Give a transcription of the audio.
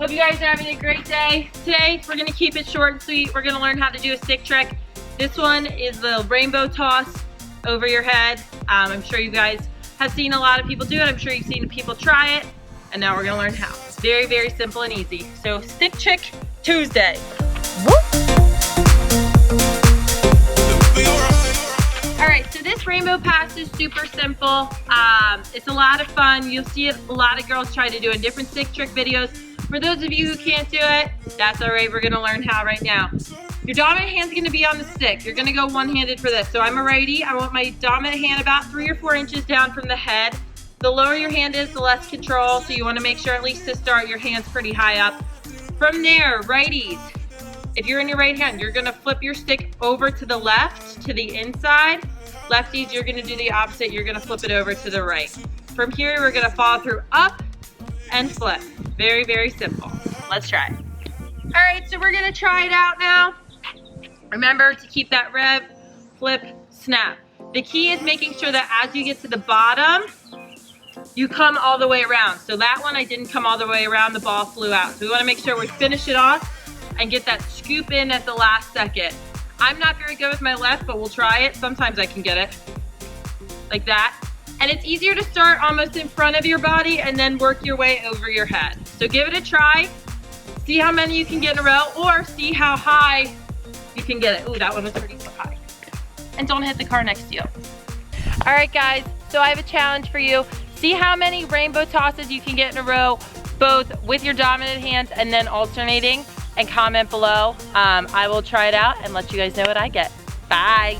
Hope you guys are having a great day. Today, we're gonna keep it short and sweet. We're gonna learn how to do a stick trick. This one is the rainbow toss over your head. I'm sure you guys have seen a lot of people do it. I'm sure you've seen people try it. And now we're gonna learn how. Very, very simple and easy. So stick trick Tuesday. All right, so this rainbow pass is super simple. It's a lot of fun. You'll see a lot of girls try to do in different stick trick videos. For those of you who can't do it, that's all right. We're gonna learn how right now. Your dominant hand's gonna be on the stick. You're gonna go one-handed for this. So I'm a righty. I want my dominant hand about 3 or 4 inches down from the head. The lower your hand is, the less control. So you wanna make sure at least to start your hand's pretty high up. From there, righties. If you're in your right hand, you're gonna flip your stick over to the left, to the inside. Lefties, you're gonna do the opposite. You're gonna flip it over to the right. From here, we're gonna follow through up and flip. Very, very simple. Let's try it. All right, so we're gonna try it out now. Remember to keep that rev, flip, snap. The key is making sure that as you get to the bottom, you come all the way around. So that one, I didn't come all the way around, the ball flew out. So we wanna make sure we finish it off and get that scoop in at the last second. I'm not very good with my left, but we'll try it. Sometimes I can get it, like that. And it's easier to start almost in front of your body and then work your way over your head. So give it a try. See how many you can get in a row, or see how high you can get it. Ooh, that one was pretty high. And don't hit the car next to you. All right, guys, so I have a challenge for you. See how many rainbow tosses you can get in a row, both with your dominant hands and then alternating, and comment below. I will try it out and let you guys know what I get. Bye.